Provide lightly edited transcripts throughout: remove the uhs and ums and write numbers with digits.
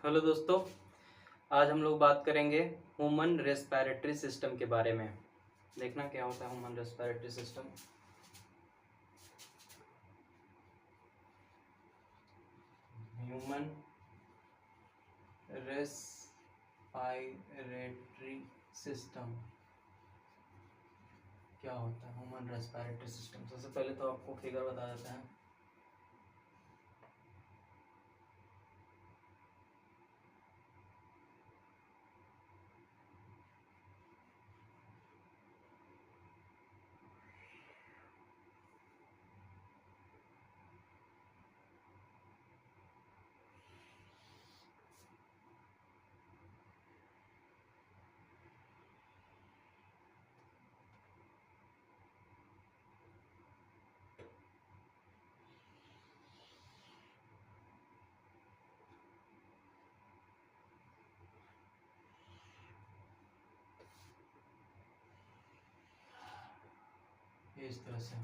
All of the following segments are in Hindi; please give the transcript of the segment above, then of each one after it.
हेलो दोस्तों, आज हम लोग बात करेंगे ह्यूमन रेस्पिरेटरी सिस्टम के बारे में। देखना क्या होता है human respiratory system. Human respiratory system क्या होता है? ह्यूमन रेस्पिरेटरी सिस्टम सबसे पहले तो आपको फिगर बता देते हैं। ये इस तरह से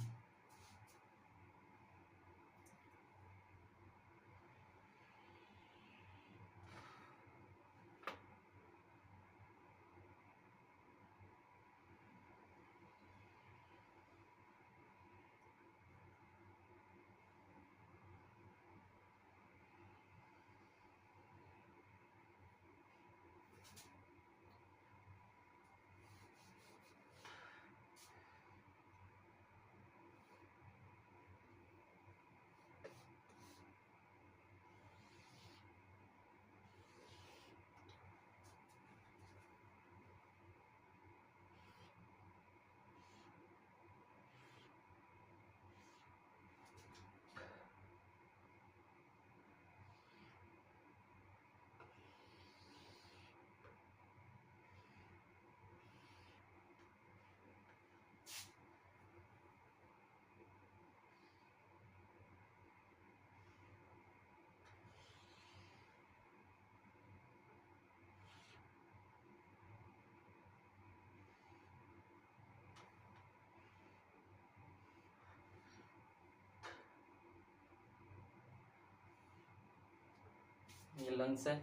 ये लंग्स है,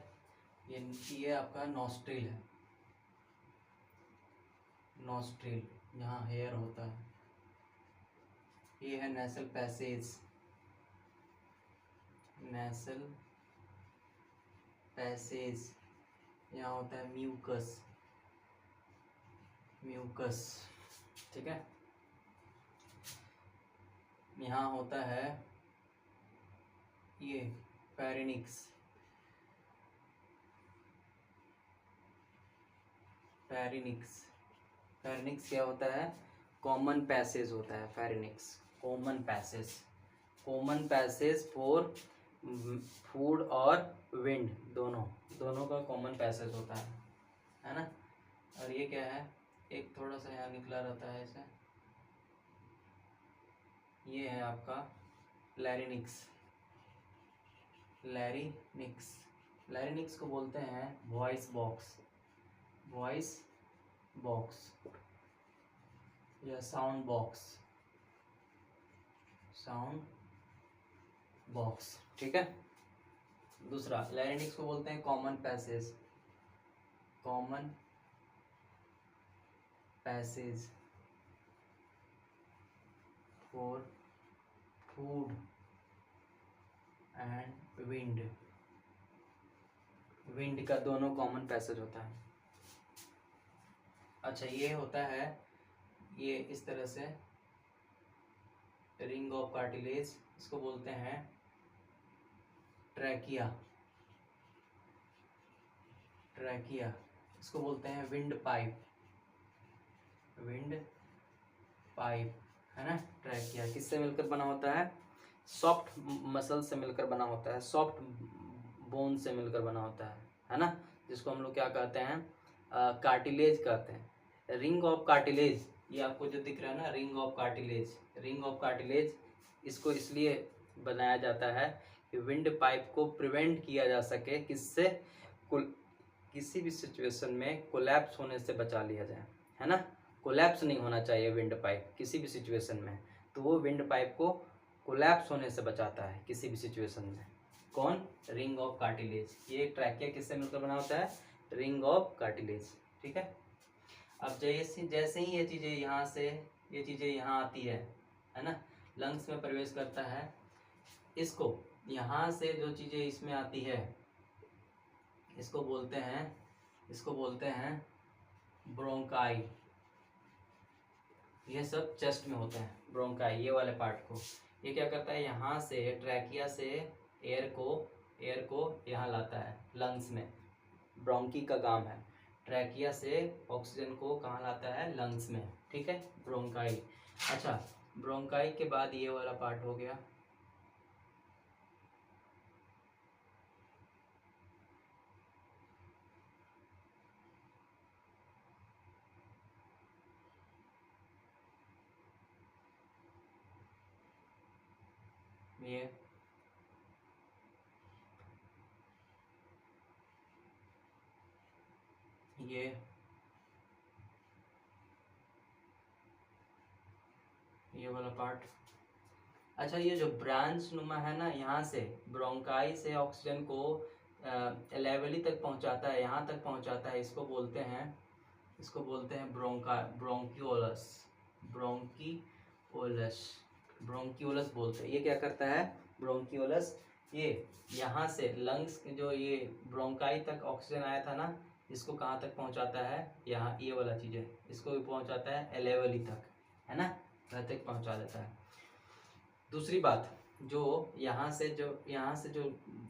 ये आपका नॉस्ट्रिल है। नॉस्ट्रिल यहाँ हेयर होता है। ये है नेसल पैसेज। नेसल पैसेज यहाँ होता है म्यूकस। म्यूकस ठीक है। यहाँ होता है ये फेरिनिक्स। फेरिनिक्स फेरिनिक्स क्या होता है? कॉमन पैसेज होता है pharynx. Common passage, common passage for food और विंड, दोनों का कॉमन पैसेज होता है ना। और ये क्या है? एक थोड़ा सा यहाँ निकला रहता है ऐसे। ये है आपका लैरिनिक्स। लैरिनिक्स लैरिनिक्स को बोलते हैं वॉइस बॉक्स। वॉइस बॉक्स या साउंड बॉक्स। साउंड बॉक्स ठीक है। दूसरा लैरिनिक्स को बोलते हैं common passage. Common passage for food and wind. Wind का दोनों कॉमन पैसेज होता है। अच्छा, ये होता है ये इस तरह से रिंग ऑफ कार्टिलेज, इसको बोलते हैं ट्रैकिया। ट्रैकिया इसको बोलते हैं विंड पाइप। विंड पाइप है ना। ट्रैकिया किससे मिलकर बना होता है? सॉफ्ट मसल से मिलकर बना होता है। सॉफ्ट बोन से मिलकर बना होता है ना। जिसको हम लोग क्या कहते हैं? कार्टिलेज कहते हैं। रिंग ऑफ कार्टिलेज, ये आपको जो दिख रहा है ना, ring of cartilage. Ring of cartilage इसको इसलिए बनाया जाता है कि विंड पाइप को प्रिवेंट किया जा सके। किससे? किसी भी सिचुएशन में कोलैप्स होने से बचा लिया जाए, है ना। कोलैप्स नहीं होना चाहिए विंड पाइप किसी भी सिचुएशन में। तो वो विंड पाइप को कोलैप्स होने से बचाता है किसी भी सिचुएशन में। कौन? Ring of cartilage. ये ट्रैकिया किससे मिलकर बना होता है? Ring of cartilage. ठीक है। अब जैसे जैसे ही ये चीज़ें यहाँ से, ये चीज़ें यहाँ आती है ना, लंग्स में प्रवेश करता है, इसको यहाँ से जो चीज़ें इसमें आती है इसको बोलते हैं ब्रोंकाई। ये सब चेस्ट में होता है, ब्रोंकाई ये वाले पार्ट को। ये क्या करता है? यहाँ से ट्रैकिया से एयर को यहाँ लाता है लंग्स में। ब्रोंकी का काम है, ट्रैकिया से ऑक्सीजन को कहाँ लाता है? लंग्स में। ठीक है, ब्रोंकाई। अच्छा, ब्रोंकाई के बाद ये वाला पार्ट हो गया, ये वाला पार्ट। अच्छा, ये जो ब्रांच नुमा है ना, यहाँ से ब्रोंकाई से ऑक्सीजन को लेवली तक पहुँचाता है, यहाँ तक पहुँचाता है, इसको बोलते हैं ब्रोंकियोलस। ब्रोंकियोलस बोलते हैं। ये क्या करता है? ब्रोंकियोलस ये यहाँ से लंग्स जो ये ब्रोंकाई तक ऑक्सीजन आया था ना, इसको कहाँ तक पहुँचाता है? यहाँ ये वाला चीज़ है, इसको भी पहुँचाता है लेवली तक, है ना, घर तक पहुँचा देता है। दूसरी बात, जो यहाँ से जो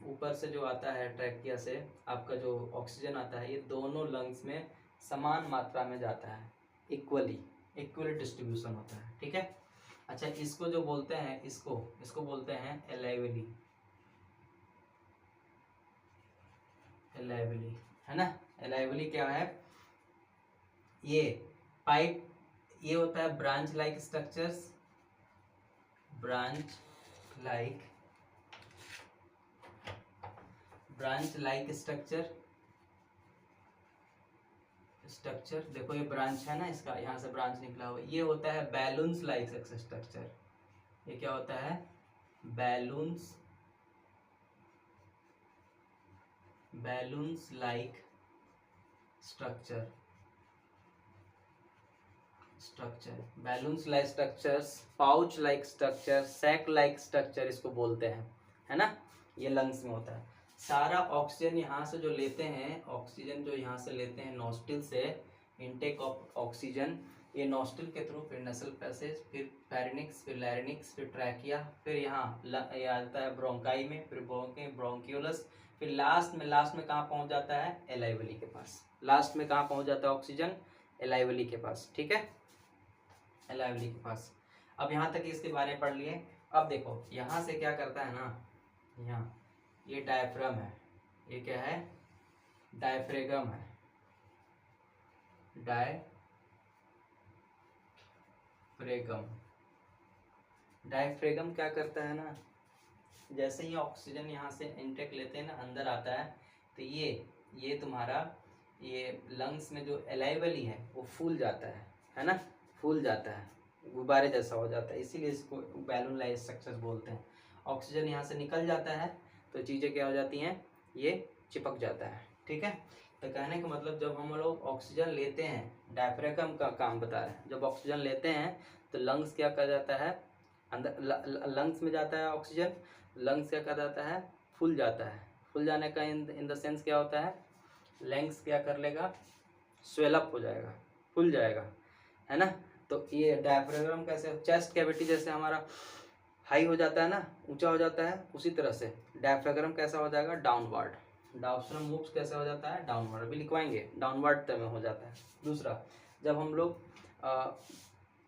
ऊपर से जो आता है ट्रैकिया से आपका जो ऑक्सीजन आता है, ये दोनों लंग्स में समान मात्रा में जाता है, इक्वली डिस्ट्रीब्यूशन होता है। ठीक है। अच्छा, इसको जो बोलते हैं, इसको बोलते हैं एलाइवली, है ना। एलाइवली क्या है? ये पाइप, ये होता है ब्रांच लाइक स्ट्रक्चर, स्ट्रक्चर। देखो ये ब्रांच है ना, इसका यहाँ से ब्रांच निकला हुआ, ये होता है बैलून्स लाइक स्ट्रक्चर। ये क्या होता है? Balloons like structure, balloons like structures, pouch like structure, sac like structure इसको बोलते हैं, है ना। ये लंग्स में होता है। सारा ऑक्सीजन यहाँ से जो लेते हैं, नोस्टिल से इनटेक ऑफ ऑक्सीजन, ये नोस्टिल के थ्रू, फिर नसल पैसेज, फिर फेरिनिक्स, फिर लैरिनिक्स, फिर ट्रैकिया, फिर यहाँ ये आता है ब्रोंकाई में, फिर ब्रोंकियोलस, फिर लास्ट में कहाँ पहुँच जाता है? एलाइवली के पास। लास्ट में कहाँ पहुँच जाता है ऑक्सीजन? एलाइवली के पास। ठीक है, एलाइवली के पास। अब यहाँ तक इसके बारे में पढ़ लिए। अब देखो यहाँ से क्या करता है ना, यहाँ ये डायफ्राम है, ये क्या है? डायफ्रेगम है, डायफ्रेगम क्या करता है ना, जैसे ही ऑक्सीजन यहाँ से इनटेक लेते हैं ना, अंदर आता है, तो ये तुम्हारा ये लंग्स में जो एलाइवली है वो फूल जाता है ना, फूल जाता है, गुब्बारे जैसा हो जाता है, इसीलिए इसको बैलून लाइक स्ट्रक्चर बोलते हैं। ऑक्सीजन यहाँ से निकल जाता है तो चीज़ें क्या हो जाती हैं? ये चिपक जाता है। ठीक है। तो कहने का मतलब, जब हम लोग ऑक्सीजन लेते हैं, डायफ्रागम का काम बता रहे हैं, जब ऑक्सीजन लेते हैं तो लंग्स क्या कर जाता है? अंदर लंग्स में जाता है ऑक्सीजन, लंग्स क्या कर जाता है? फूल जाता है। फूल जाने का इन द सेंस क्या होता है? लंग्स क्या कर लेगा? स्वेलअप हो जाएगा, फूल जाएगा, है ना। तो ये डायफ्रागम कैसे? चेस्ट कैविटी जैसे हमारा हाई हो जाता है ना, ऊंचा हो जाता है, उसी तरह से डायफ्रागम कैसा हो जाएगा? डाउनवर्ड। डायफ्रागम मूव्स कैसे हो जाता है? डाउनवर्ड। अभी लिखवाएंगे, डाउनवर्ड में हो जाता है। दूसरा, जब हम लोग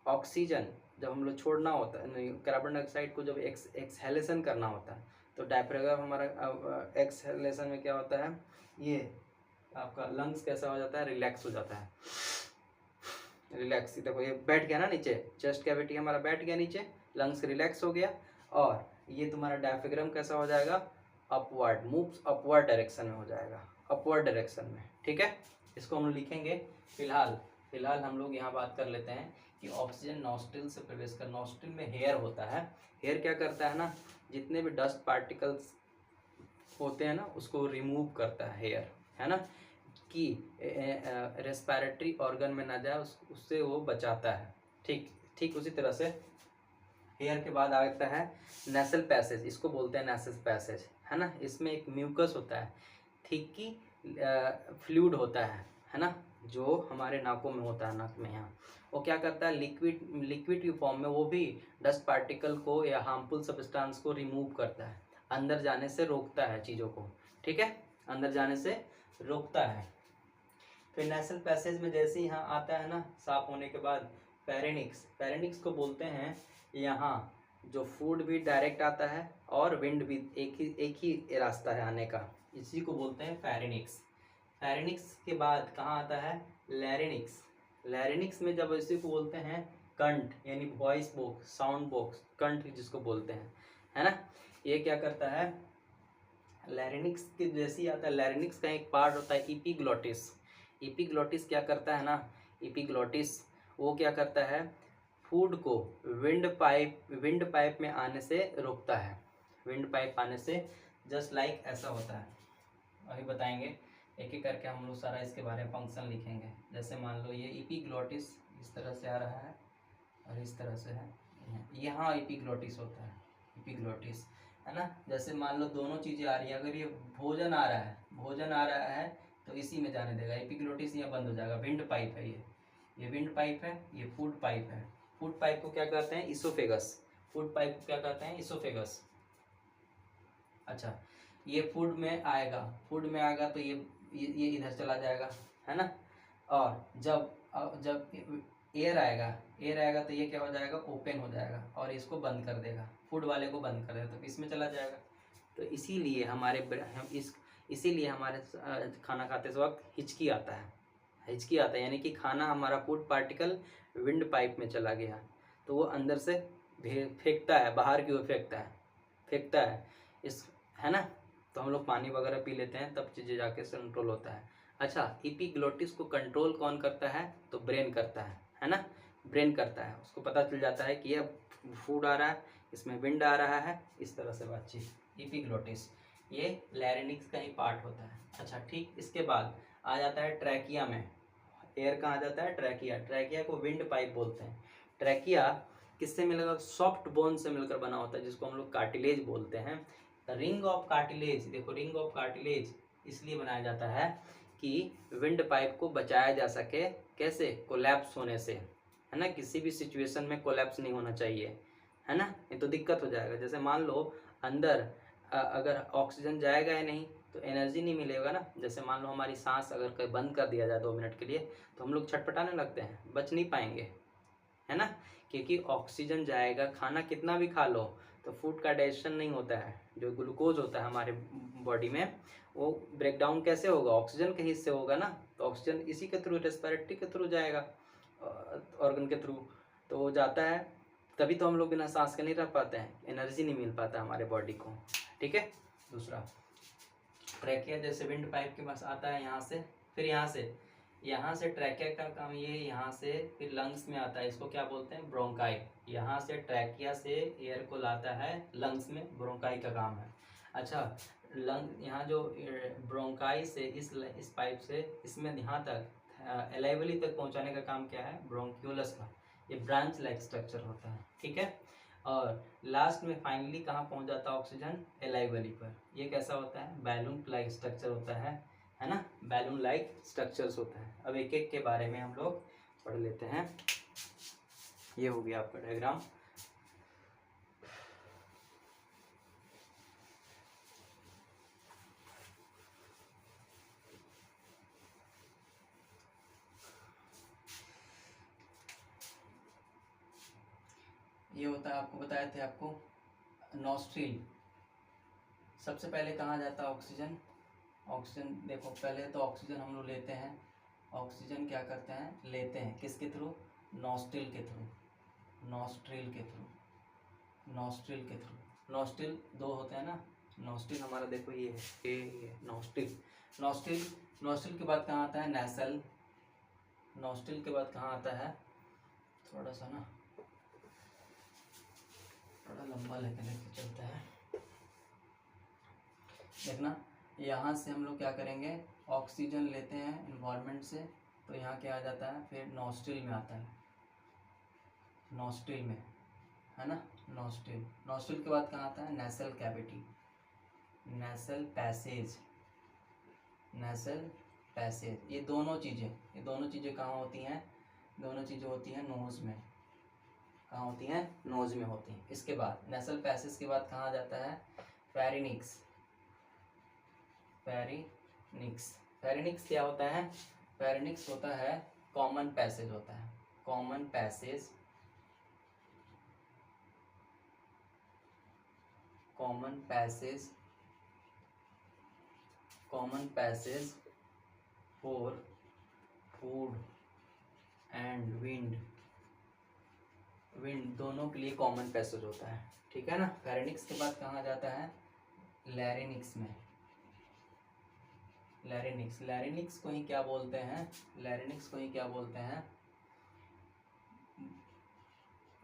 ऑक्सीजन जब हम लोग छोड़ना होता है, कार्बन डाइऑक्साइड को जब एक्सहेलेशन करना होता है, तो डायफ्रागम हमारा एक्सहेलेशन में क्या होता है? ये आपका लंग्स कैसा हो जाता है? रिलैक्स हो जाता है, रिलैक्स। देखो ये बैठ गया ना नीचे, चेस्ट कैविटी हमारा बैठ गया नीचे, लंग्स रिलैक्स हो गया, और ये तुम्हारा डायफ्रागम कैसा हो जाएगा? अपवर्ड, मूव्स अपवर्ड डायरेक्शन में हो जाएगा, अपवर्ड डायरेक्शन में। ठीक है, इसको हम लिखेंगे। फिलहाल हम लोग यहाँ बात कर लेते हैं कि ऑक्सीजन नॉस्ट्रिल से प्रवेश कर, नॉस्ट्रिल में हेयर होता है। हेयर क्या करता है ना, जितने भी डस्ट पार्टिकल्स होते हैं ना उसको रिमूव करता है हेयर, है ना, कि रेस्पिरेटरी ऑर्गन में ना जाए, उससे वो बचाता है। ठीक ठीक उसी तरह से हेयर के बाद आता है नेसल पैसेज, इसको बोलते हैं नेसल पैसेज, है ना। इसमें एक म्यूकस होता है, थिकी फ्लूइड होता है ना, जो हमारे नाकों में होता है, नाक में यहाँ। वो क्या करता है, लिक्विड की फॉर्म में वो भी डस्ट पार्टिकल को या हार्मफुल सब्सटेंस को रिमूव करता है, अंदर जाने से रोकता है चीज़ों को, ठीक है, अंदर जाने से रोकता है। फिर नेसल पैसेज में जैसे ही यहाँ आता है ना, साफ होने के बाद फेरेनिक्स को बोलते हैं, यहाँ जो फूड भी डायरेक्ट आता है और विंड भी एक ही रास्ता है आने का, इसी को बोलते हैं फेरेनिक्स। फेरेनिक्स के बाद कहाँ आता है, लैरिनिक्स में जब इसी को बोलते हैं कंठ, यानी वॉइस बॉक्स, साउंड बॉक्स, कंठ जिसको बोलते हैं, है ना। ये क्या करता है, लैरिनिक्स के जैसे ही आता है, लैरिनिक्स का एक पार्ट होता है एपिग्लोटिस क्या करता है ना, एपिग्लोटिस वो क्या करता है, फूड को विंड पाइप में आने से रोकता है, विंड पाइप आने से, जस्ट लाइक ऐसा होता है। अभी बताएंगे एक एक करके हम लोग सारा इसके बारे में फंक्शन लिखेंगे। जैसे मान लो ये एपिग्लोटिस इस तरह से आ रहा है और इस तरह से है, यहाँ एपिग्लोटिस होता है, एपिग्लोटिस, है ना। जैसे मान लो दोनों चीज़ें आ रही है, अगर ये भोजन आ रहा है तो इसी में जाने देगा, एपिग्लोटिस यहाँ बंद हो जाएगा। विंड पाइप है ये विंड पाइप है, ये फूड पाइप है। फूड पाइप को क्या कहते हैं, इसोफेगस। फूड पाइप को क्या कहते हैं, इसोफेगस। अच्छा, ये फूड में आएगा तो ये इधर चला जाएगा, है ना। और जब एयर आएगा तो ये क्या हो जाएगा, ओपन हो जाएगा और इसको बंद कर देगा, फूड वाले को बंद कर देगा, तो इसमें चला जाएगा। तो इसीलिए हमारे खाना खाते वक्त हिचकी आता है, यानी कि खाना हमारा फूड पार्टिकल विंड पाइप में चला गया तो वो अंदर से फेंकता है, बाहर की ओर फेंकता है इस, है ना। तो हम लोग पानी वगैरह पी लेते हैं तब चीज़ें जाके कंट्रोल होता है। अच्छा, एपिग्लोटिस को कंट्रोल कौन करता है, तो ब्रेन करता है ना, ब्रेन करता है। उसको पता चल जाता है कि ये फूड आ रहा है, इसमें विंड आ रहा है, इस तरह से बातचीत। एपिग्लोटिस ये लैरिंक्स का ही पार्ट होता है। अच्छा ठीक, इसके बाद आ जाता है ट्रैकिया में। एयर कहाँ आ जाता है, ट्रैकिया को विंड पाइप बोलते हैं। ट्रैकिया किससे मिलेगा, सॉफ्ट बोन से मिलकर बना होता है, जिसको हम लोग कार्टिलेज बोलते हैं। रिंग ऑफ कार्टिलेज, देखो रिंग ऑफ कार्टिलेज इसलिए बनाया जाता है कि विंड पाइप को बचाया जा सके, कैसे, कोलैप्स होने से, है ना। किसी भी सिचुएशन में कोलैप्स नहीं होना चाहिए, है ना, नहीं तो दिक्कत हो जाएगा। जैसे मान लो अंदर अगर ऑक्सीजन जाएगा ही नहीं तो एनर्जी नहीं मिलेगा ना। जैसे मान लो हमारी सांस अगर कहीं बंद कर दिया जाए 2 मिनट के लिए तो हम लोग छटपटाने लगते हैं, बच नहीं पाएंगे, है ना, क्योंकि ऑक्सीजन जाएगा। खाना कितना भी खा लो तो फूड का डाइजेशन नहीं होता है, जो ग्लूकोज होता है हमारे बॉडी में वो ब्रेक डाउन कैसे होगा, ऑक्सीजन के हिस्से होगा ना। तो ऑक्सीजन इसी के थ्रू, रेस्पिरेटरी के थ्रू जाएगा, ऑर्गन के थ्रू, तो वो जाता है, तभी तो हम लोग बिना सांस के नहीं रह पाते हैं, एनर्जी नहीं मिल पाता हमारे बॉडी को, ठीक है। दूसरा ट्रैकिया जैसे विंड पाइप के पास आता है यहाँ से, फिर यहाँ से ट्रैकिया का काम ये यहाँ से फिर लंग्स में आता है, इसको क्या बोलते हैं, ब्रोंकाई। यहाँ से ट्रैकिया से एयर को लाता है लंग्स में, ब्रोंकाई का काम है। अच्छा, लंग यहाँ जो ब्रोंकाई से इस पाइप से इसमें यहाँ तक एलाइवली तक पहुँचाने का काम क्या है, ब्रोंक्यूलस का। ये ब्रांच लाइक स्ट्रक्चर होता है, ठीक है। और लास्ट में फाइनली कहाँ पहुँच जाता है ऑक्सीजन, एलाइवली पर। ये कैसा होता है, बैलून लाइक स्ट्रक्चर होता है ना, बैलून लाइक स्ट्रक्चर्स होता है। अब एक एक के बारे में हम लोग पढ़ लेते हैं। ये हो गया आपका डायग्राम। ये होता है, आपको बताए थे आपको, नॉस्ट्रिल। सबसे पहले कहाँ जाता है ऑक्सीजन, देखो पहले तो ऑक्सीजन हम लोग लेते हैं, ऑक्सीजन क्या करते हैं, लेते हैं किसके थ्रू, नॉस्ट्रिल के थ्रू, नॉस्ट्रिल 2 होते हैं ना। नॉस्ट्रिल हमारा देखो ये है, ये नॉस्ट्रिल के बाद कहाँ आता है, नेसल। नॉस्ट्रिल के बाद कहाँ आता है, थोड़ा सा ना, थोड़ा लंबा लेके चलता है। देखना, यहाँ से हम लोग क्या करेंगे, ऑक्सीजन लेते हैं इन्वायरमेंट से, तो यहाँ क्या आ जाता है, फिर नॉस्ट्रिल में आता है, नॉस्ट्रिल में, है ना, नॉस्ट्रिल। नॉस्ट्रिल के बाद कहाँ आता है, nasal cavity, nasal passage, nasal passage. ये दोनों चीज़ें कहाँ होती हैं, दोनों चीज़ें होती हैं नोज़ में। कहाँ होती हैं, नोज़ में होती हैं। इसके बाद नेसल पैसेज के बाद कहाँ जाता है, फेरिनिक्स। फेरिनिक्स, फेरिनिक्स क्या होता है, फेरिनिक्स होता है कॉमन पैसेज होता है, common passage, common passage, common passage for food and wind, wind दोनों के लिए कॉमन पैसेज होता है, ठीक है ना। फेरिनिक्स के बाद कहाँ जाता है, लैरिनिक्स में। लैरिनिक्स, लैरिनिक्स को ही क्या बोलते हैं, लैरिनिक्स को ही क्या बोलते हैं,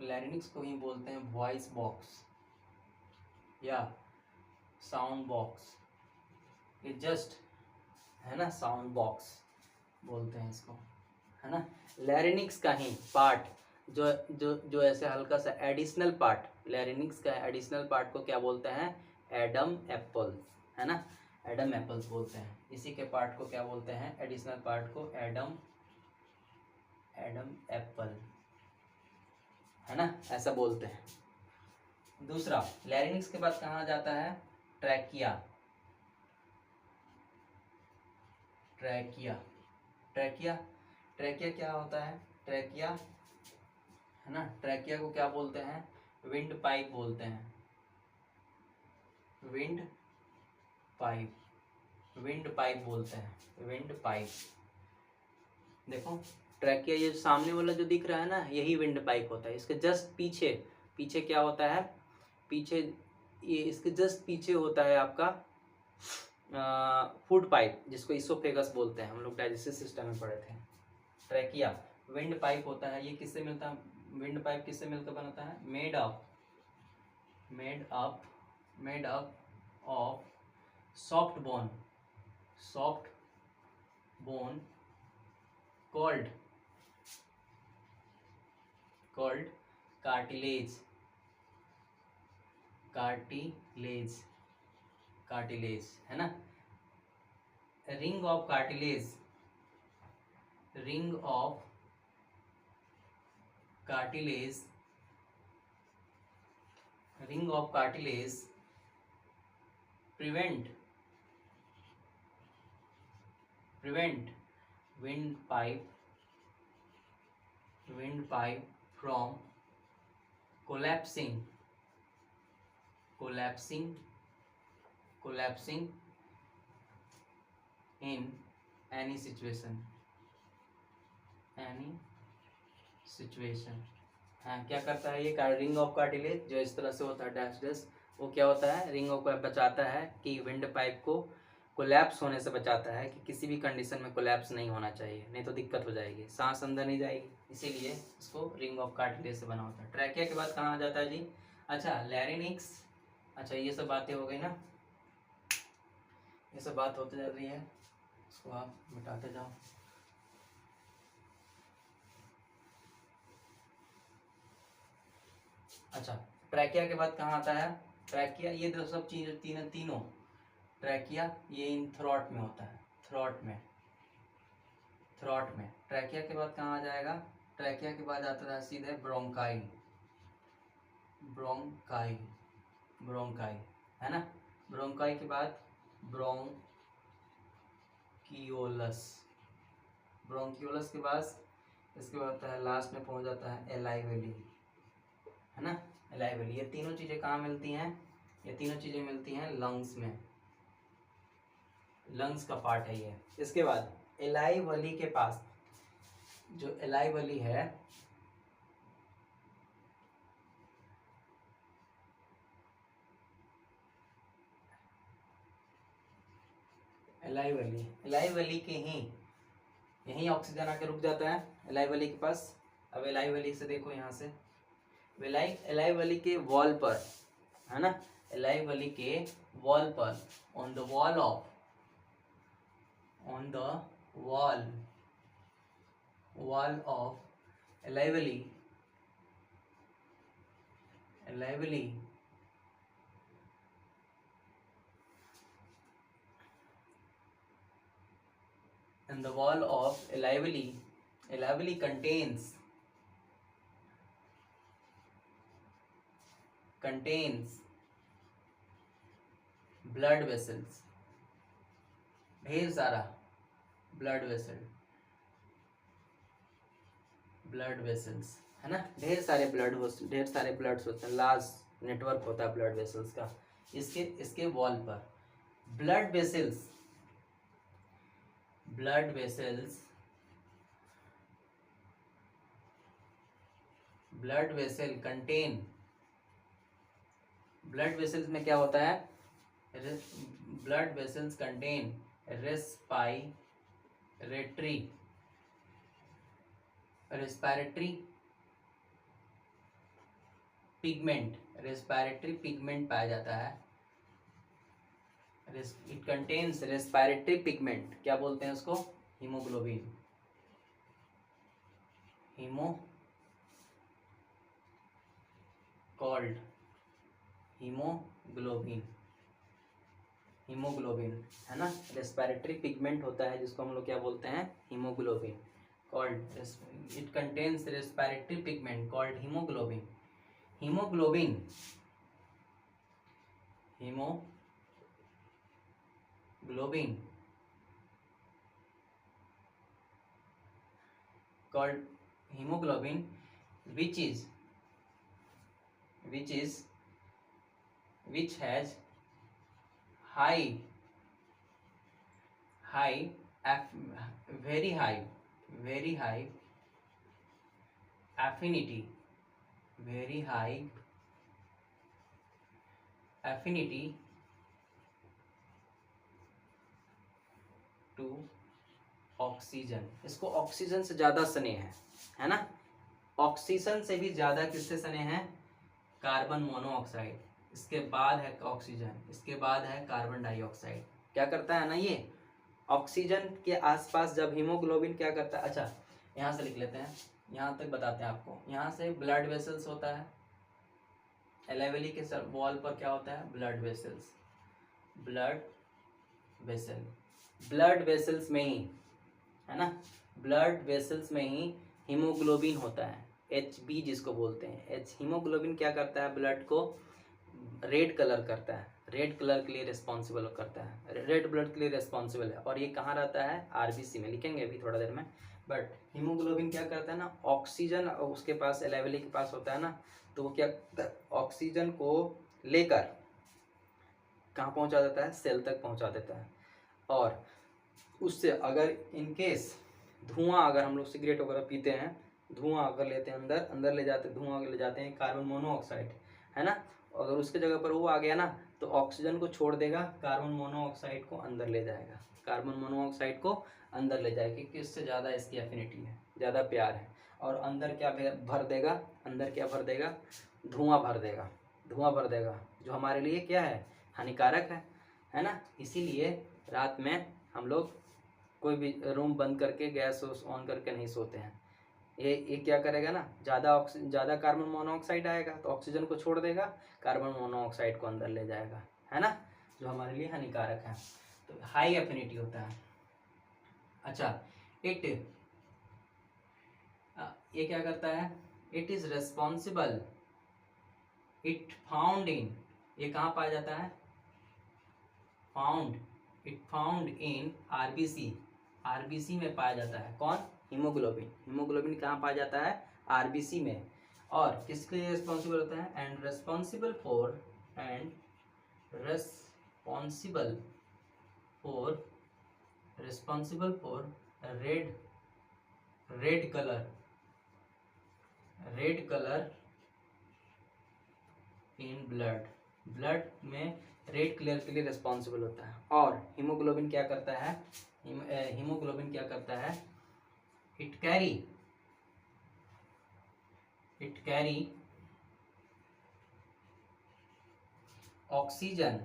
लैरिनिक्स को ही बोलते हैं वॉइस बॉक्स या साउंड बॉक्स। ये जस्ट है ना, साउंड बॉक्स बोलते हैं इसको, है ना। लैरिनिक्स का ही पार्ट जो जो जो ऐसे हल्का सा एडिशनल पार्ट, लैरिनिक्स का एडिशनल पार्ट को क्या बोलते हैं, एडम एप्पल, है ना, एडम एप्पल्स बोलते हैं। इसी के पार्ट को क्या बोलते हैं, एडिशनल पार्ट को एडम एप्पल, है ना, ऐसा बोलते हैं। दूसरा, लैरिनिक्स के बाद कहाँ जाता है, ट्रैकिया। ट्रैकिया, ट्रैकिया, ट्रैकिया क्या होता है, ट्रैकिया, है ना, ट्रैकिया को क्या बोलते हैं, विंड पाइप बोलते हैं, विंड पाइप, विंड पाइप बोलते हैं, विंड पाइप। देखो ट्रैकिया, ये सामने वाला जो दिख रहा है ना, यही विंड पाइप होता है। इसके जस्ट पीछे, पीछे क्या होता है, पीछे ये इसके जस्ट पीछे होता है आपका फूड पाइप, जिसको इसोफेगस बोलते हैं, हम लोग डाइजेस्टिव सिस्टम में पढ़े थे। ट्रैकिया विंड पाइप होता है। ये किससे मिलता है, विंड पाइप किससे मिलकर बनता है, made up of soft bone, soft bone called cartilage, cartilage, है ना, ring of cartilage, ring of cartilage, ring of cartilage prevent wind pipe from collapsing in any situation, हाँ क्या करता है ये, रिंग ऑफ कार्टिलेज जो इस तरह से होता है डैश डैश, वो क्या होता है, रिंग ऑफ बचाता है कि विंड पाइप को कोलैप्स होने से बचाता है, कि किसी भी कंडीशन में कोलैप्स नहीं होना चाहिए, नहीं तो दिक्कत हो जाएगी, सांस अंदर नहीं जाएगी, इसीलिए इसको रिंग ऑफ कार्टिलेज से बना होता है। ट्रैकिया के बाद कहाँ आ जाता है जी, अच्छा लैरिनिक्स। अच्छा ये सब बातें हो गई ना, ये सब बात होती जा रही है, इसको आप मिटाते जाओ। अच्छा ट्रैकिया के बाद कहाँ आता है, ट्रैकिया, ये दो सब चीज़ तीनों ट्रैकिया ये इन थ्रॉट में होता है, थ्रॉट में। ट्रैकिया के बाद कहाँ आ जाएगा, ट्रैकिया के बाद आता है सीधे ब्रोंकाई, है ना, ब्रोंकाई के बाद ब्रोंकियोलस के बाद इसके बाद आता है, लास्ट में पहुँच जाता है एलाई वैली, है ना, एलाई वैली। ये तीनों चीज़ें कहाँ मिलती हैं, ये तीनों चीज़ें मिलती हैं लंग्स में, लंग्स का पार्ट है ये। इसके बाद एलाई वैली के पास, जो एलाई वैली है, एलाई वैली के ही यहीं ऑक्सीजन आके रुक जाता है एलाई वैली के पास। अब एलाई वैली से देखो यहाँ से, एलाई वैली के वॉल पर, है ना, एलाइवली के वॉल पर, on the wall of, on the wall of alveoli and the wall of Elavili contains blood vessels, ढेर सारा blood vessels है ना, ढेर सारे ब्लड्स होते हैं, लार्ज नेटवर्क होता है ब्लड वेसल्स का इसके वॉल पर। ब्लड वेसल्स में क्या होता है, blood vessels contain respiratory pigment पाया जाता है। इट कंटेन्स रेस्पिरेटरी पिगमेंट, क्या बोलते हैं उसको, हीमोग्लोबिन कॉल्ड हीमोग्लोबिन है ना, रेस्पिरेटरी पिगमेंट होता है जिसको हम लोग क्या बोलते हैं, hemoglobin. Called, it contains respiratory pigment called hemoglobin called hemoglobin, which has very high affinity to oxygen. इसको ऑक्सीजन से ज्यादा स्नेह है ना, ऑक्सीजन से भी ज्यादा किससे स्नेह है, कार्बन मोनोऑक्साइड, इसके बाद है ऑक्सीजन, इसके बाद है कार्बन डाइऑक्साइड। क्या करता है ना ये, ऑक्सीजन के आसपास जब हीमोग्लोबिन क्या करता है, अच्छा यहाँ से लिख लेते हैं, यहाँ तक बताते हैं आपको। यहाँ से ब्लड वेसल्स होता है, एलाइवली के वॉल पर क्या होता है, ब्लड वेसल्स में ही है ना, ब्लड वेसल्स में ही हीमोग्लोबिन होता है, HB जिसको बोलते हैं। हीमोग्लोबिन क्या करता है, ब्लड को रेड कलर करता है, रेड कलर के लिए रिस्पॉन्सिबल करता है, रेड ब्लड के लिए रिस्पॉन्सिबल है। और ये कहाँ रहता है, RBC में, लिखेंगे अभी थोड़ा देर में। बट हीमोग्लोबिन क्या करता है ना, ऑक्सीजन उसके पास एलाइवली के पास होता है ना, तो वो क्या करता है, ऑक्सीजन को लेकर कहाँ पहुँचा देता है, सेल तक पहुँचा देता है। और उससे अगर इनकेस धुआं, अगर हम लोग सिगरेट वगैरह पीते हैं, धुआं अगर लेते हैं अंदर ले जाते हैं, धुआं ले जाते हैं कार्बन मोनोऑक्साइड है ना, अगर उसके जगह पर वो आ गया ना तो ऑक्सीजन को छोड़ देगा, कार्बन मोनोऑक्साइड को अंदर ले जाएगा, क्योंकि इससे ज़्यादा इसकी एफिनिटी है, ज़्यादा प्यार है। और अंदर क्या भर देगा, धुआं भर देगा, जो हमारे लिए क्या है, हानिकारक है ना। इसीलिए रात में हम लोग कोई भी रूम बंद करके गैस ऑन करके नहीं सोते हैं। ये क्या करेगा ना, ज़्यादा कार्बन मोनोऑक्साइड आएगा तो ऑक्सीजन को छोड़ देगा, कार्बन मोनोऑक्साइड को अंदर ले जाएगा, है ना, जो हमारे लिए हानिकारक है। तो हाई एफिनिटी होता है। अच्छा, ये क्या करता है, इट इज रेस्पॉन्सिबल, ये कहाँ पाया जाता है, फाउंड इन आरबीसी में पाया जाता है। कौन, हीमोग्लोबिन कहाँ पाया जाता है, आरबीसी में। और किसके लिए रिस्पॉन्सिबल होता है, and responsible for red colour in blood में रेड कलर के लिए रिस्पॉन्सिबल होता है। और हीमोग्लोबिन क्या करता है, it carry oxygen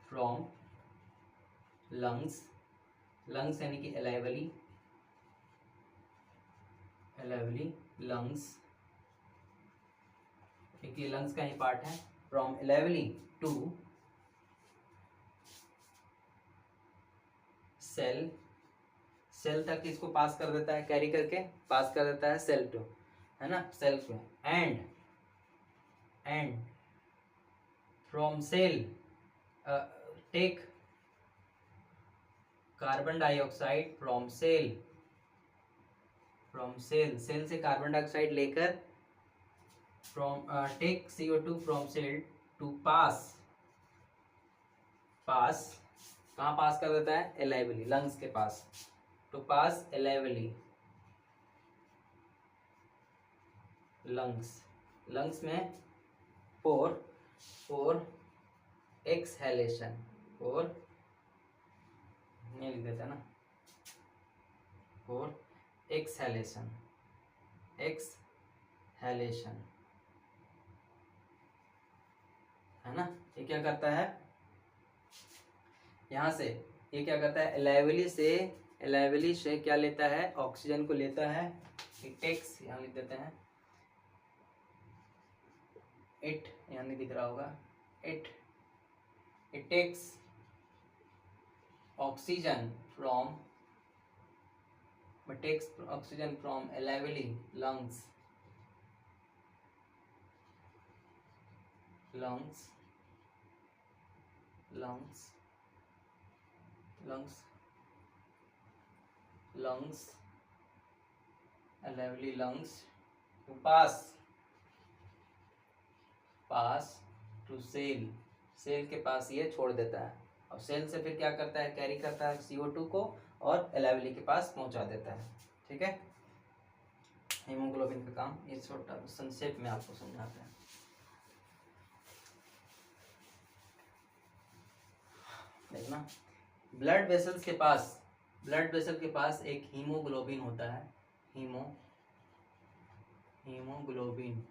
from lungs, lungs यानी कि एलाइवली, एलाइवली लंग्स, एक ये लंग्स का ही पार्ट है, फ्रॉम एलाइवली टू सेल, सेल तक इसको पास कर देता है, कैरी करके पास कर देता है सेल टू, है ना, सेल को, and from cell take carbon dioxide from cell, from cell, cell से कार्बन डाइऑक्साइड लेकर from take CO2 from cell to pass, pass कहाँ पास कर देता है, एलाइवली लंग्स के पास, to pass alveoli lungs, lungs में फॉर एक्सहेलेशन, फॉर नहीं लिख देता ना, फॉर एक्सहेलेशन, एक्सहेलेशन, है ना। ये क्या करता है, यहाँ से ये क्या करता है, एलाइवली से क्या लेता है, ऑक्सीजन को लेता है, इट टेक्स, यहाँ लिख देते हैं इट, यहाँ नहीं दिख रहा होगा, it takes oxygen from, alveoli lungs, lungs alveoli lungs to pass to cell, cell के पास ये छोड़ देता है, और सेल से फिर क्या करता है, कैरी करता है CO2 को और एलाइवली के पास पहुंचा देता है, ठीक है। हीमोग्लोबिन का काम ये छोटा संक्षेप में आपको समझाते हैं। देखना, ब्लड वेसल्स के पास, ब्लड वेसल के पास एक हीमोग्लोबिन होता है, हीमोग्लोबिन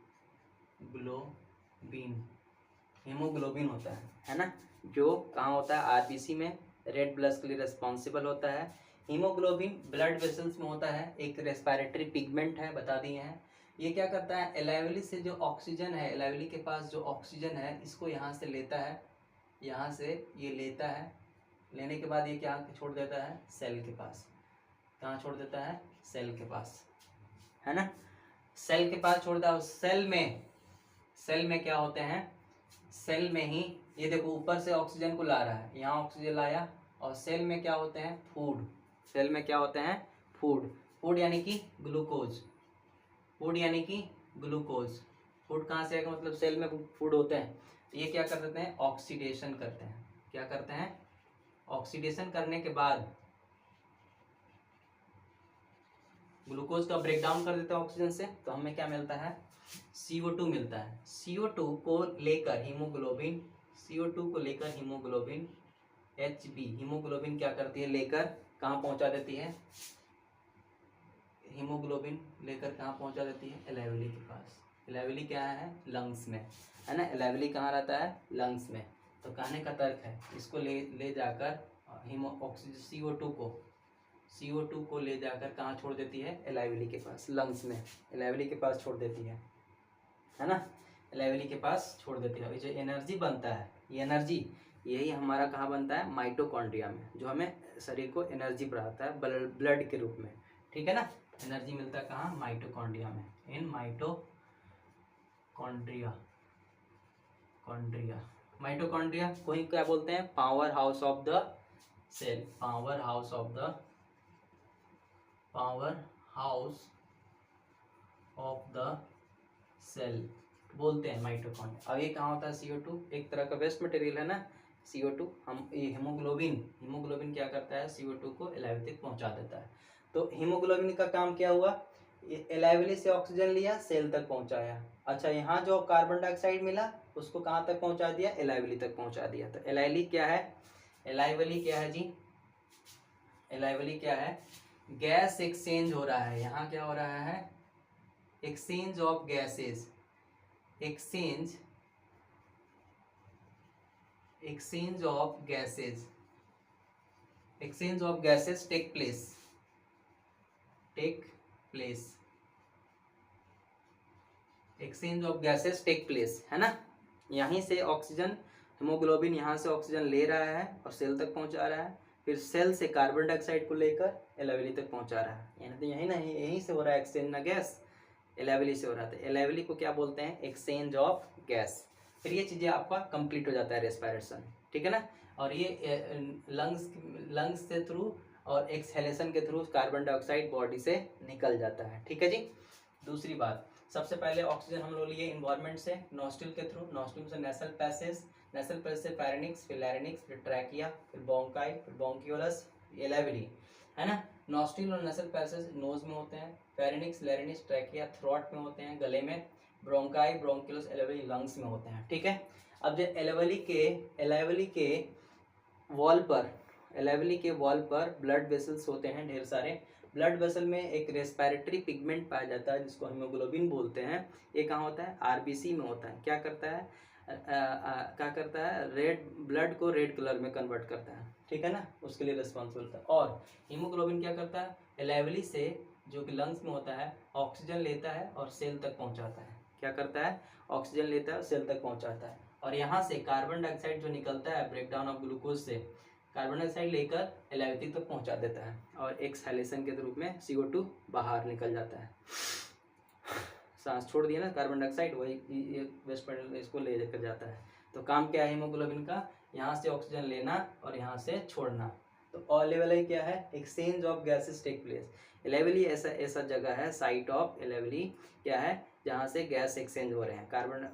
होता है ना, जो कहाँ होता है, आरबीसी में, रेड ब्लड के लिए रिस्पॉन्सिबल होता है। हीमोग्लोबिन ब्लड वेसल्स में होता है, एक रेस्पिरेटरी पिगमेंट है, बता दिए हैं। ये क्या करता है, एलाइवली से जो ऑक्सीजन है, एलाइवली के पास जो ऑक्सीजन है, इसको यहाँ से लेता है, यहाँ से ये लेता है, लेने के बाद ये क्या छोड़ देता है, सेल के पास, कहाँ छोड़ देता है, सेल के पास, है ना, सेल के पास छोड़ता है। सेल में क्या होते हैं, सेल में ही ये देखो ऊपर से ऑक्सीजन को ला रहा है, यहाँ ऑक्सीजन लाया, और सेल में क्या होते हैं, फूड, सेल में क्या होते हैं, फूड यानी कि ग्लूकोज, फूड कहाँ से आएगा, मतलब सेल में फूड होते हैं, ये क्या कर देते हैं, ऑक्सीडेशन करते हैं, क्या करते हैं, ऑक्सीडेशन करने के बाद ग्लूकोज का ब्रेकडाउन कर देता है ऑक्सीजन से, तो हमें क्या मिलता है, CO2 मिलता है। CO2 को लेकर हीमोग्लोबिन HB, हीमोग्लोबिन क्या करती है, लेकर कहाँ पहुंचा देती है, हीमोग्लोबिन लेकर कहाँ पहुंचा देती है, एलाइवली के पास। एलाइवली क्या है, लंग्स में, है ना, एलाइवली कहाँ रहता है, लंग्स में। तो कहने का तर्क है, इसको ले जाकर CO2 को ले जाकर कहाँ छोड़ देती है, एलाइवली के पास, लंग्स में, एलाइवली के पास छोड़ देती है ना, एलाइवली के पास छोड़ देती है। जो एनर्जी बनता है, ये एनर्जी यही हमारा कहाँ बनता है, माइटोकॉन्ड्रिया में, जो हमें शरीर को एनर्जी बढ़ाता है ब्लड के रूप में, ठीक है ना। एनर्जी मिलता है कहाँ, माइटोकॉन्ड्रिया में, इन माइटोकॉन्ड्रिया को ही क्या बोलते हैं, power house of the cell, power house of the cell बोलते हैं माइटोकॉन्ड्रिया। अब ये कहाँ होता है, CO2 एक तरह का वेस्ट मटेरियल है ना, CO2, हम ये हीमोग्लोबिन क्या करता है, CO2 को एलाइवली तक पहुंचा देता है। तो हीमोग्लोबिन का काम क्या हुआ, एलाइवली से ऑक्सीजन लिया, सेल तक पहुंचाया, अच्छा यहाँ जो कार्बन डाइऑक्साइड मिला उसको कहाँ तक पहुंचा दिया, एलाइवली तक पहुंचा दिया। तो एलाइवली क्या है जी, एलाइवली क्या है, गैस एक्सचेंज हो रहा है, यहाँ क्या हो रहा है, exchange of gases, exchange exchange of gases, exchange of gases take place, exchange of gases take place, है ना। यहीं से ऑक्सीजन, हीमोग्लोबिन यहाँ से ऑक्सीजन ले रहा है और सेल तक पहुँचा रहा है, फिर सेल से कार्बन डाइऑक्साइड को लेकर एलावेली तक पहुँचा रहा है, यानी तो यही ना, यहीं से हो रहा है एक्सचेंज ना गैस, एलावेली से हो रहा था। एलावेली को क्या बोलते हैं, एक्सचेंज ऑफ गैस। फिर ये चीज़ें आपका कंप्लीट हो जाता है रेस्पिरेशन, ठीक है ना। और ये लंग्स के थ्रू और एक्सहेलेशन के थ्रू कार्बन डाइऑक्साइड बॉडी से निकल जाता है, ठीक है जी। दूसरी बात, सबसे पहले ऑक्सीजन हम लोग लिए इन्वायरमेंट से, नॉस्ट्रिल के थ्रू, नॉस्ट्रिल से नेसल पैसेज, नेसल पैसेज से पैरेनिक्स, फिर लैरिनिक्स, फिर ट्रैकिया, फिर बोंकाई, फिर बोंक्यूलस, एलावेली, है ना। नॉस्ट्रिल और नेसल पैसेज नोज में होते हैं, पैरेनिक्स, लैरिनिक्स, ट्रैकिया थ्रोट में होते हैं, गले में, ब्रोंकाई, ब्रोंक्यूलस, एलावेली लंग्स में होते हैं, ठीक है। अब जो एलावेली के वॉल पर ब्लड वेसल्स होते हैं ढेर सारे। ब्लड वेसल में एक रेस्पिरेटरी पिगमेंट पाया जाता है जिसको हीमोग्लोबिन बोलते हैं। ये कहाँ होता है, आरबीसी में होता है। क्या करता है, रेड ब्लड को रेड कलर में कन्वर्ट करता है, ठीक है ना, उसके लिए रिस्पॉन्सिबल था। और हीमोग्लोबिन क्या करता है, एलावेली से जो कि लंग्स में होता है ऑक्सीजन लेता है और सेल तक पहुंचाता है। क्या करता है, ऑक्सीजन लेता है और सेल तक पहुंचाता है। और यहाँ से कार्बन डाइऑक्साइड जो निकलता है ब्रेकडाउन ऑफ ग्लूकोज से, कार्बन डाइऑक्साइड लेकर एलावेली तक पहुंचा देता है और एक्सहेलेशन के रूप में CO2 बाहर निकल जाता है। सांस छोड़ दिया ना कार्बन डाइऑक्साइड, वही वेस्ट पैनल इसको ले जाकर जाता है। तो काम क्या है हीमोग्लोबिन का, यहाँ से ऑक्सीजन लेना और यहाँ से छोड़ना। तो एलावेली क्या है, exchange of gases take place. Alveoli ऐसा जगह है, साइट ऑफ एलावेली क्या है, जहाँ से गैस एक्सचेंज हो रहे हैं, कार्बन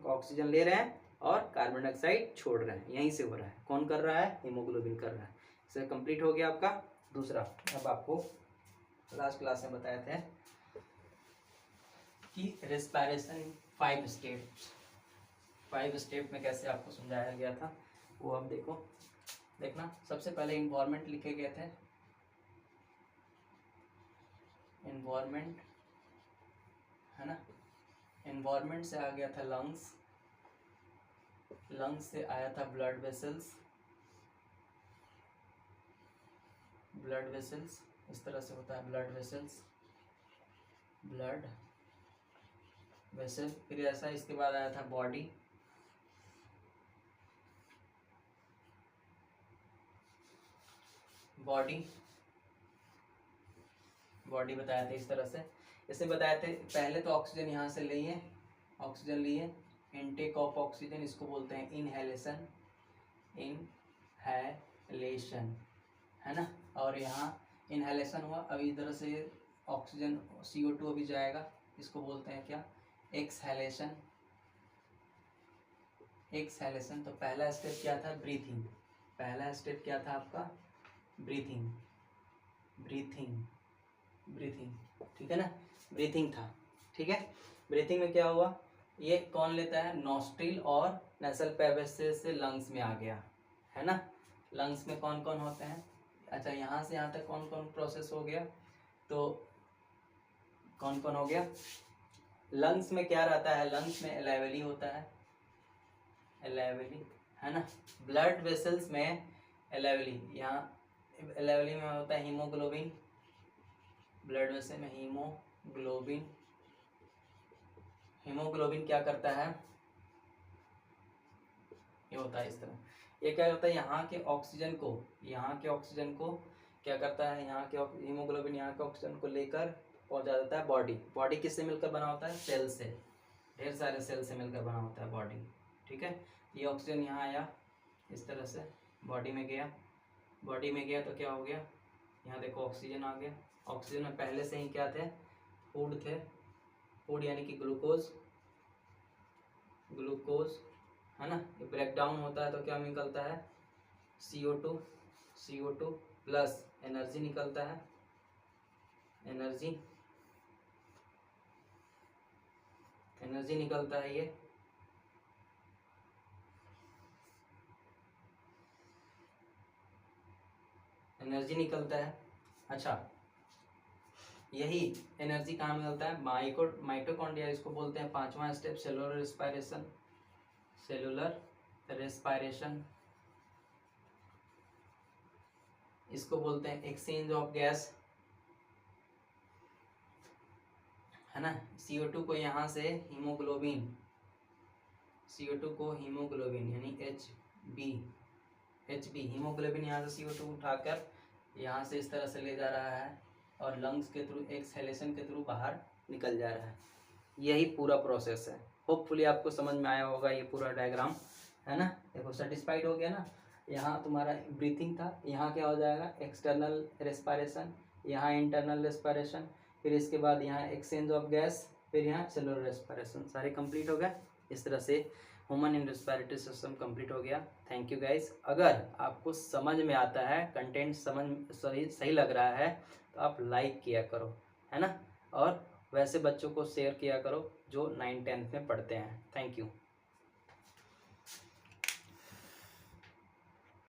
ऑक्सीजन ले रहे हैं और कार्बन डाइऑक्साइड छोड़ रहे हैं, यहीं से हो रहा है। कौन कर रहा है, हीमोग्लोबिन कर रहा है। इसे कंप्लीट हो गया आपका दूसरा। अब आपको लास्ट क्लास में बताए थे कि रेस्पिरेशन 5 स्टेप में कैसे आपको समझाया गया था, वो अब देखना। सबसे पहले इन्वायरमेंट लिखे गए थे, इन्वायरमेंट, है ना। इन्वायरमेंट से आ गया था लंग्स, लंग्स से आया था ब्लड वेसल्स, इस तरह से होता है ब्लड वेसल। फिर ऐसा इसके बाद आया था बॉडी, बताया था इस तरह से। इसे बताए थे पहले तो ऑक्सीजन यहाँ से लिए, इनटेक ऑफ ऑक्सीजन, इसको बोलते हैं इनहेलेशन, है ना। और यहाँ इनहेलेशन हुआ, अभी इधर से ऑक्सीजन CO2 अभी जाएगा, इसको बोलते हैं क्या, एक्सहेलेशन। तो पहला स्टेप क्या था, ब्रीथिंग। आपका ब्रीथिंग, ठीक है ना, ब्रीथिंग था, ठीक है। ब्रीथिंग में क्या हुआ, ये कौन लेता है, नॉस्ट्रिल और नेसल पैसेज से लंग्स में आ गया, है ना। लंग्स में कौन कौन होते हैं, अच्छा यहाँ से यहाँ तक कौन कौन प्रोसेस हो गया, तो कौन कौन हो गया। लंग्स में क्या रहता है, लंग्स में एलावेली होता है, है ना। ब्लड वेसल्स में एलावेली, यहाँ एलावेली में होता है हीमोग्लोबिन, ब्लड वेसल में हीमोग्लोबिन क्या करता है, ये होता है इस तरह। ये क्या होता है, यहाँ के ऑक्सीजन को क्या करता है, यहाँ के हीमोग्लोबिन यहाँ के ऑक्सीजन को लेकर पहुंचा देता है बॉडी किससे मिलकर बना होता है, सेल से, ढेर सारे सेल से मिलकर बना होता है बॉडी, ठीक है। ये ऑक्सीजन यहाँ आया इस तरह से, बॉडी में गया तो क्या हो गया, यहाँ देखो ऑक्सीजन आ गया। ऑक्सीजन में पहले से ही क्या थे, फूड यानी कि ग्लूकोज, है ना। ये ब्रेक डाउन होता है तो क्या निकलता है, CO2 प्लस एनर्जी निकलता है, एनर्जी निकलता है, ये एनर्जी निकलता है। अच्छा, यही एनर्जी कहाँ मिलता है, माइटोकॉन्ड्रिया इसको बोलते हैं। 5वां स्टेप सेलुलर रेस्पायरेशन, इसको बोलते हैं एक्सचेंज ऑफ गैस, है ना। CO2 को यहाँ से हीमोग्लोबिन, CO2 को हीमोग्लोबिन यानी HB हीमोग्लोबिन यहाँ से CO2 उठाकर यहाँ से इस तरह से ले जा रहा है और लंग्स के थ्रू एक्सहेलेशन के थ्रू बाहर निकल जा रहा है। यही पूरा प्रोसेस है। होपफुली आपको समझ में आया होगा ये पूरा डायग्राम, है ना। देखो सेटिस्फाइड हो गया ना। यहाँ तुम्हारा ब्रीथिंग था, यहाँ क्या हो जाएगा एक्सटर्नल रेस्पायरेशन, यहाँ इंटरनल रेस्पायरेशन, फिर इसके बाद यहाँ एक्सचेंज ऑफ गैस, फिर यहाँ सेलुलर रेस्पायरेशन, सारे कंप्लीट हो गया। इस तरह से human in respiratory system complete हो गया। Thank you guys. अगर आपको समझ में आता है, कंटेंट समझ सही लग रहा है तो आप लाइक किया करो, है ना। और वैसे बच्चों को शेयर किया करो जो 9th 10th में पढ़ते हैं। Thank you.